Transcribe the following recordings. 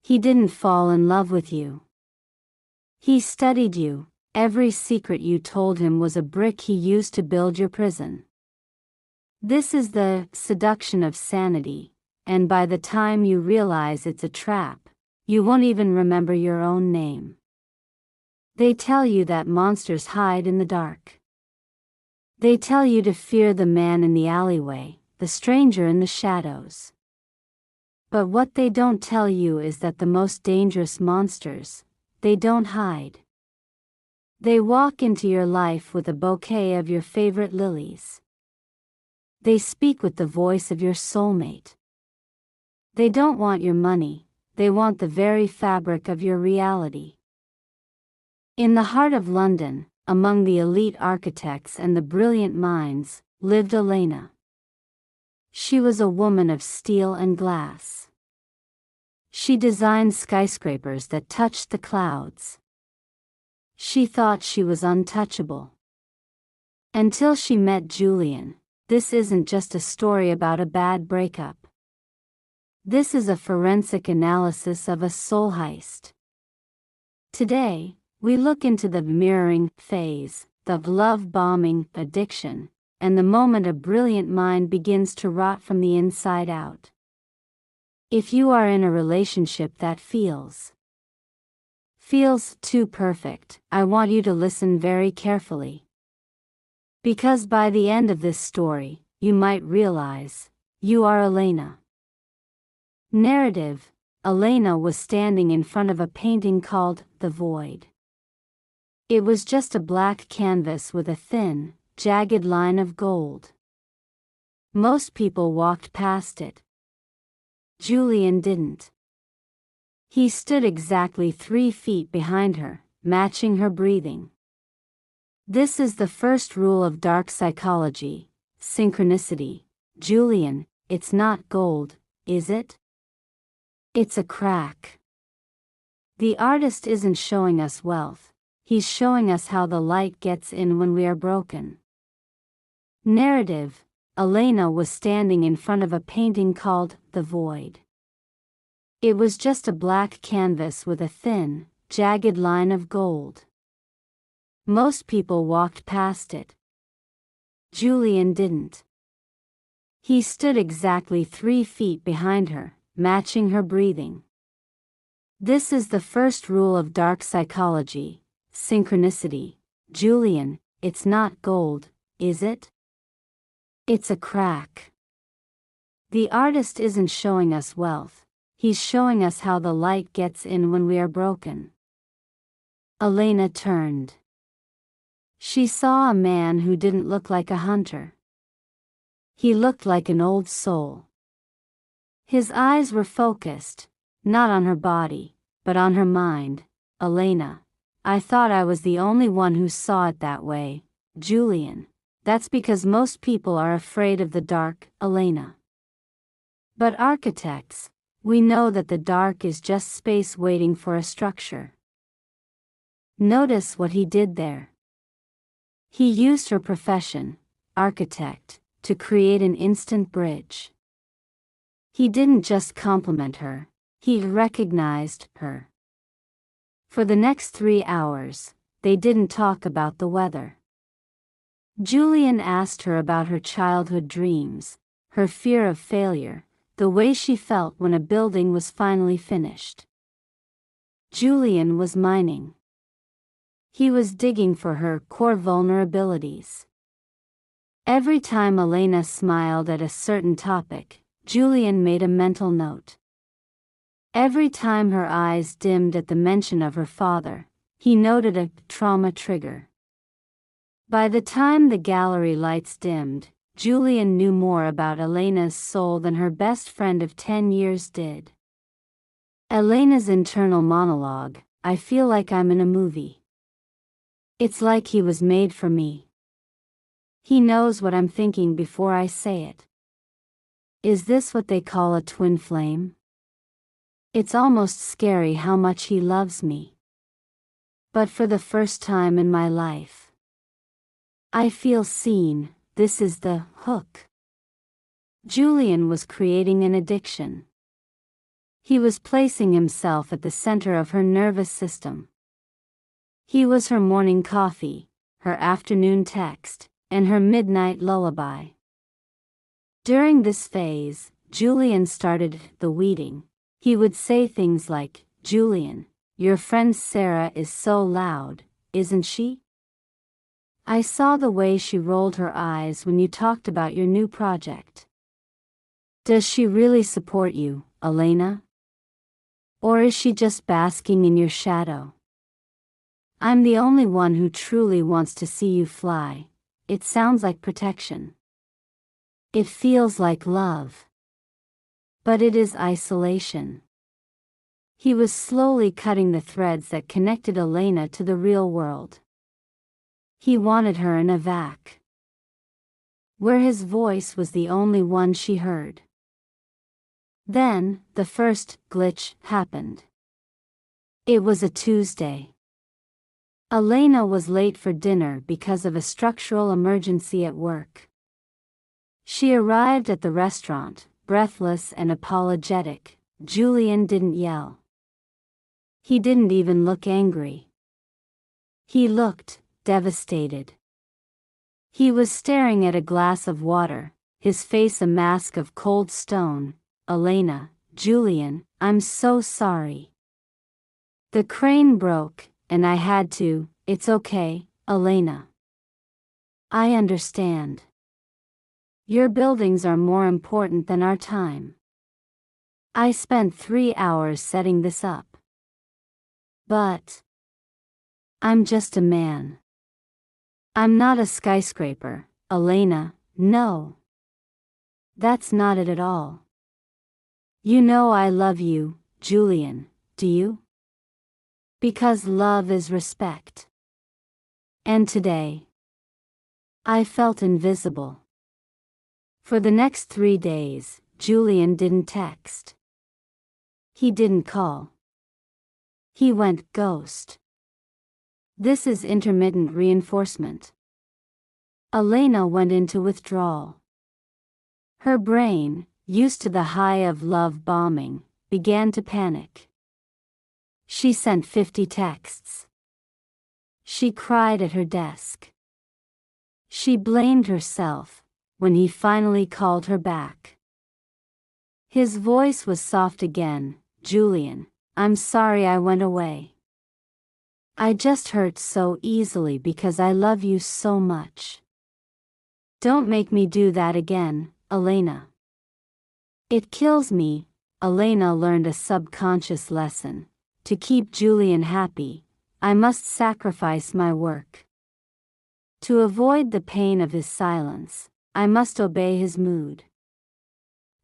He didn't fall in love with you. He studied you. Every secret you told him was a brick he used to build your prison. This is the seduction of sanity, and by the time you realize it's a trap, you won't even remember your own name. They tell you that monsters hide in the dark. They tell you to fear the man in the alleyway, the stranger in the shadows. But what they don't tell you is that the most dangerous monsters, they don't hide. They walk into your life with a bouquet of your favorite lilies. They speak with the voice of your soulmate. They don't want your money, they want the very fabric of your reality. In the heart of London, among the elite architects and the brilliant minds, lived Elena. She was a woman of steel and glass. She designed skyscrapers that touched the clouds. She thought she was untouchable. Until she met Julian. This isn't just a story about a bad breakup. This is a forensic analysis of a soul heist. Today, we look into the mirroring phase, the love bombing addiction, and the moment a brilliant mind begins to rot from the inside out. If you are in a relationship that feels too perfect, I want you to listen very carefully. Because by the end of this story, you might realize, you are Elena. Narrative: Elena was standing in front of a painting called The Void. It was just a black canvas with a thin, jagged line of gold. Most people walked past it. Julian didn't. He stood exactly 3 feet behind her, matching her breathing. This is the first rule of dark psychology: synchronicity. Julian, it's not gold, is it? It's a crack. The artist isn't showing us wealth, he's showing us how the light gets in when we are broken. Narrative: Elena was standing in front of a painting called The Void. It was just a black canvas with a thin, jagged line of gold. Most people walked past it. Julian didn't. He stood exactly 3 feet behind her, matching her breathing. This is the first rule of dark psychology: synchronicity. Julian, it's not gold, is it? It's a crack. The artist isn't showing us wealth, he's showing us how the light gets in when we are broken. Elena turned. She saw a man who didn't look like a hunter. He looked like an old soul. His eyes were focused, not on her body, but on her mind. Elena, I thought I was the only one who saw it that way. Julian, that's because most people are afraid of the dark, Elena. But architects, we know that the dark is just space waiting for a structure. Notice what he did there. He used her profession, architect, to create an instant bridge. He didn't just compliment her, he recognized her. For the next 3 hours, they didn't talk about the weather. Julian asked her about her childhood dreams, her fear of failure, the way she felt when a building was finally finished. Julian was mining. He was digging for her core vulnerabilities. Every time Elena smiled at a certain topic, Julian made a mental note. Every time her eyes dimmed at the mention of her father, he noted a trauma trigger. By the time the gallery lights dimmed, Julian knew more about Elena's soul than her best friend of 10 years did. Elena's internal monologue: I feel like I'm in a movie. It's like he was made for me. He knows what I'm thinking before I say it. Is this what they call a twin flame? It's almost scary how much he loves me. But for the first time in my life, I feel seen. This is the hook. Julian was creating an addiction. He was placing himself at the center of her nervous system. He was her morning coffee, her afternoon text, and her midnight lullaby. During this phase, Julian started the weeding. He would say things like, "Julian, your friend Sarah is so loud, isn't she? I saw the way she rolled her eyes when you talked about your new project. Does she really support you, Elena? Or is she just basking in your shadow? I'm the only one who truly wants to see you fly." It sounds like protection. It feels like love. But it is isolation. He was slowly cutting the threads that connected Elena to the real world. He wanted her in a vac, where his voice was the only one she heard. Then, the first glitch happened. It was a Tuesday. Elena was late for dinner because of a structural emergency at work. She arrived at the restaurant, breathless and apologetic. Julian didn't yell. He didn't even look angry. He looked devastated. He was staring at a glass of water, his face a mask of cold stone. "Elena, Julian, I'm so sorry. The crane broke, and I had to." "It's okay, Elena. I understand. Your buildings are more important than our time. I spent 3 hours setting this up. But I'm just a man. I'm not a skyscraper, Elena." "No. That's not it at all. You know I love you, Julian, do you? Because love is respect. And today, I felt invisible." For the next 3 days, Julian didn't text. He didn't call. He went ghost. This is intermittent reinforcement. Elena went into withdrawal. Her brain, used to the high of love bombing, began to panic. She sent 50 texts. She cried at her desk. She blamed herself when he finally called her back. His voice was soft again. "Julian, I'm sorry I went away. I just hurt so easily because I love you so much. Don't make me do that again, Elena. It kills me." Elena learned a subconscious lesson. To keep Julian happy, I must sacrifice my work. To avoid the pain of his silence, I must obey his mood.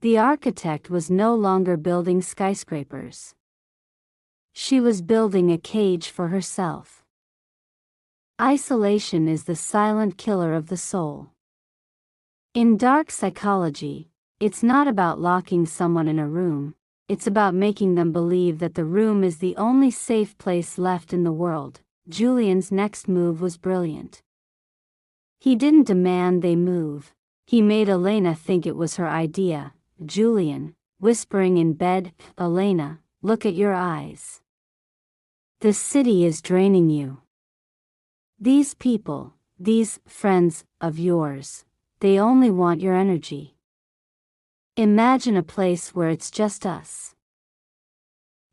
The architect was no longer building skyscrapers. She was building a cage for herself. Isolation is the silent killer of the soul. In dark psychology, it's not about locking someone in a room, it's about making them believe that the room is the only safe place left in the world. Julian's next move was brilliant. He didn't demand they move. He made Elena think it was her idea. "Julian," whispering in bed, "Elena, look at your eyes. The city is draining you. These people, these friends of yours, they only want your energy. Imagine a place where it's just us.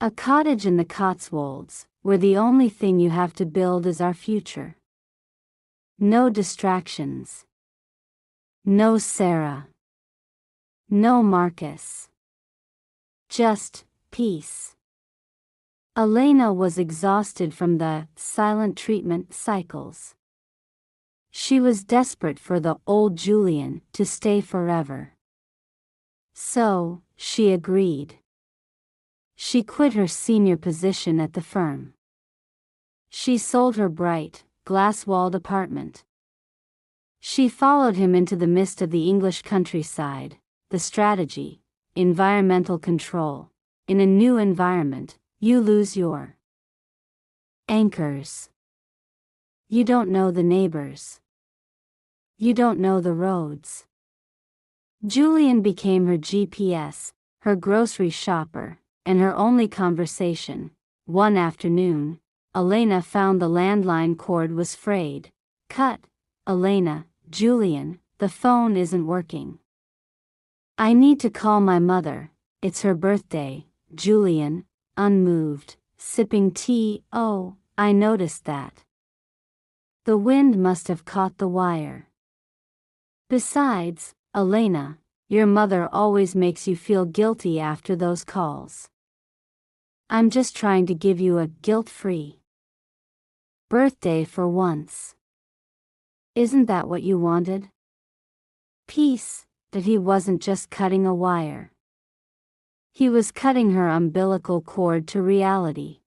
A cottage in the Cotswolds, where the only thing you have to build is our future. No distractions. No Sarah. No Marcus. Just peace." Elena was exhausted from the silent treatment cycles. She was desperate for the old Julian to stay forever. So, she agreed. She quit her senior position at the firm. She sold her bright, glass-walled apartment. She followed him into the mist of the English countryside. The strategy: environmental control. In a new environment, you lose your anchors. You don't know the neighbors. You don't know the roads. Julian became her GPS, her grocery shopper, and her only conversation. One afternoon, Elena found the landline cord was frayed. Cut. Elena, Julian, the phone isn't working. I need to call my mother, it's her birthday. Julian, unmoved, sipping tea. Oh, I noticed that. The wind must have caught the wire. Besides, Elena, your mother always makes you feel guilty after those calls. I'm just trying to give you a guilt-free birthday for once. Isn't that what you wanted? Peace, that he wasn't just cutting a wire. He was cutting her umbilical cord to reality.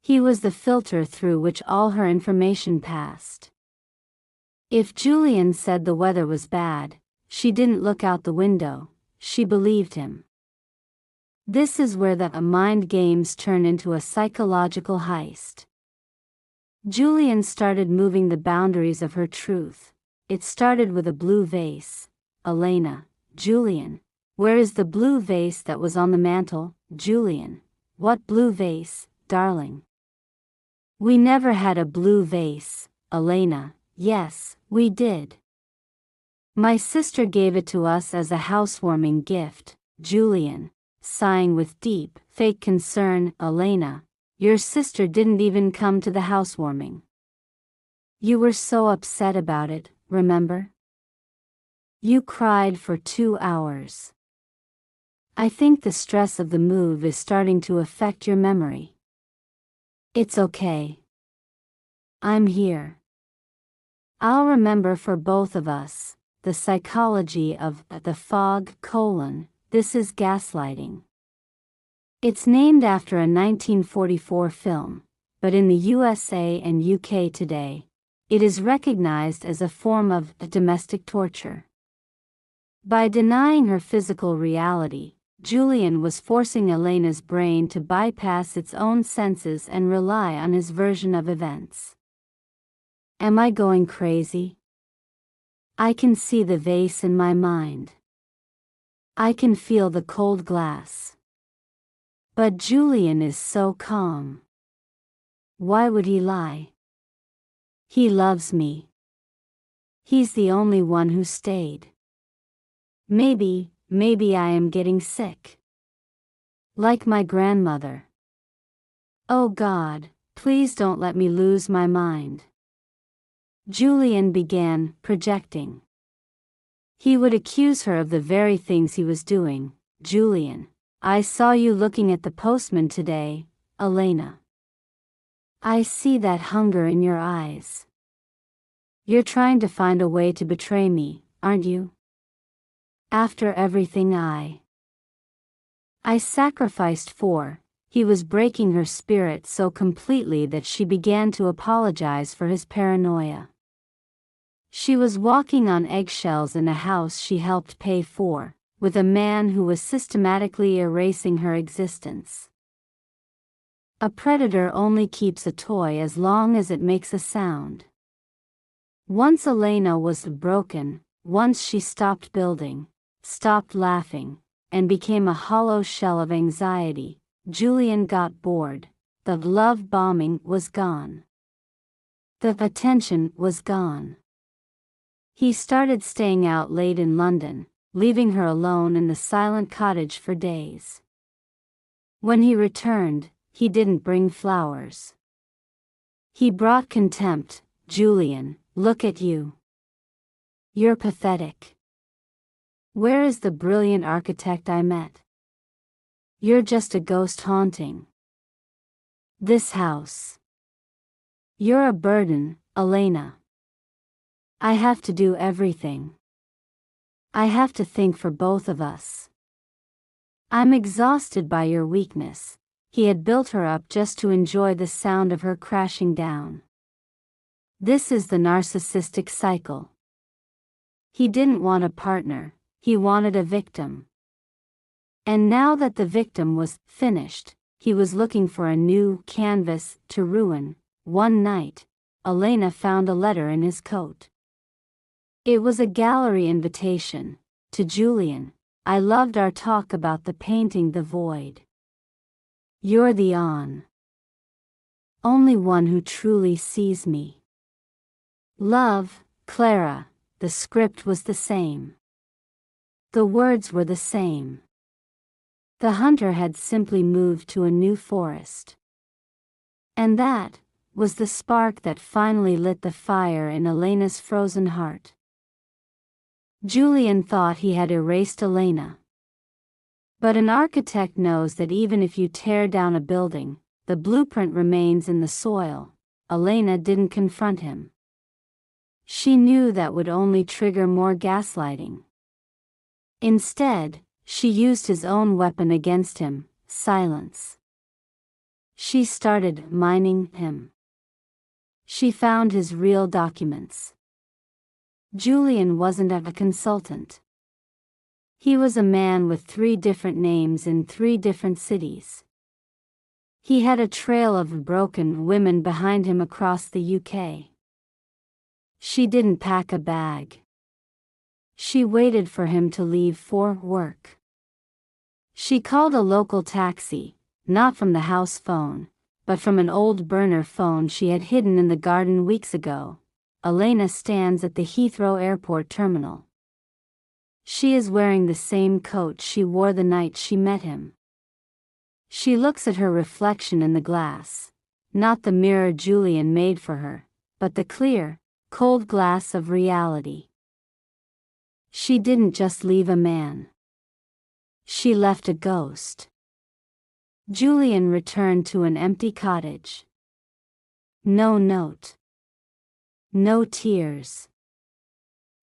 He was the filter through which all her information passed. If Julian said the weather was bad, she didn't look out the window, she believed him. This is where the mind games turn into a psychological heist. Julian started moving the boundaries of her truth. It started with a blue vase. Elena, Julian, where is the blue vase that was on the mantel? Julian, what blue vase, darling? We never had a blue vase. Elena, yes, we did. My sister gave it to us as a housewarming gift. Julian, sighing with deep, fake concern. Elena, your sister didn't even come to the housewarming. You were so upset about it, remember? You cried for 2 hours. I think the stress of the move is starting to affect your memory. It's okay. I'm here. I'll remember for both of us. The psychology of the fog: this is gaslighting. It's named after a 1944 film, but in the USA and UK today, it is recognized as a form of domestic torture. By denying her physical reality, Julian was forcing Elena's brain to bypass its own senses and rely on his version of events. Am I going crazy? I can see the vase in my mind. I can feel the cold glass. But Julian is so calm. Why would he lie? He loves me. He's the only one who stayed. Maybe I am getting sick. Like my grandmother. Oh God, please don't let me lose my mind. Julian began projecting. He would accuse her of the very things he was doing. Julian, I saw you looking at the postman today. Elena, I see that hunger in your eyes. You're trying to find a way to betray me, aren't you? After everything I sacrificed for. He was breaking her spirit so completely that she began to apologize for his paranoia. She was walking on eggshells in a house she helped pay for, with a man who was systematically erasing her existence. A predator only keeps a toy as long as it makes a sound. Once Elena was broken, once she stopped building, stopped laughing, and became a hollow shell of anxiety, Julian got bored. The love bombing was gone. The attention was gone. He started staying out late in London, leaving her alone in the silent cottage for days. When he returned, he didn't bring flowers. He brought contempt. Julian, look at you. You're pathetic. Where is the brilliant architect I met? You're just a ghost haunting this house. You're a burden, Elena. I have to do everything. I have to think for both of us. I'm exhausted by your weakness. He had built her up just to enjoy the sound of her crashing down. This is the narcissistic cycle. He didn't want a partner, he wanted a victim. And now that the victim was finished, he was looking for a new canvas to ruin. One night, Elena found a letter in his coat. It was a gallery invitation. To Julian, I loved our talk about the painting The Void. You're the only one who truly sees me. Love, Clara. The script was the same. The words were the same. The hunter had simply moved to a new forest. And that was the spark that finally lit the fire in Elena's frozen heart. Julian thought he had erased Elena. But an architect knows that even if you tear down a building, the blueprint remains in the soil. Elena didn't confront him. She knew that would only trigger more gaslighting. Instead, she used his own weapon against him, silence. She started mining him. She found his real documents. Julian wasn't a consultant. He was a man with 3 different names in 3 different cities. He had a trail of broken women behind him across the UK. She didn't pack a bag. She waited for him to leave for work. She called a local taxi, not from the house phone, but from an old burner phone she had hidden in the garden weeks ago. Elena stands at the Heathrow Airport terminal. She is wearing the same coat she wore the night she met him. She looks at her reflection in the glass, not the mirror Julian made for her, but the clear, cold glass of reality. She didn't just leave a man. She left a ghost. Julian returned to an empty cottage. No note. No tears.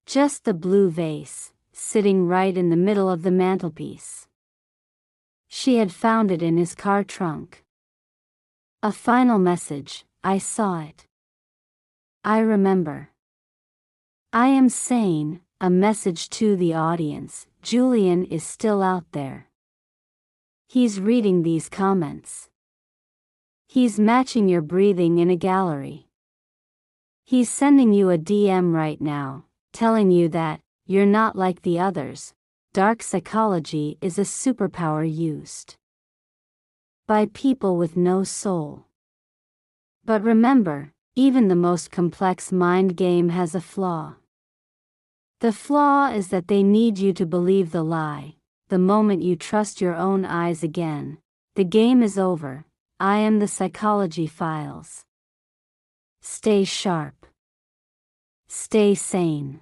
Just the blue vase, sitting right in the middle of the mantelpiece. She had found it in his car trunk. A final message, I saw it. I remember. I am sane, a message to the audience, Julian is still out there. He's reading these comments. He's matching your breathing in a gallery. He's sending you a DM right now, telling you that you're not like the others. Dark psychology is a superpower used by people with no soul. But remember, even the most complex mind game has a flaw. The flaw is that they need you to believe the lie. The moment you trust your own eyes again, the game is over. I am the Psychology Files. Stay sharp. Stay sane.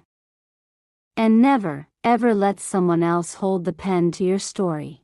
And never, ever let someone else hold the pen to your story.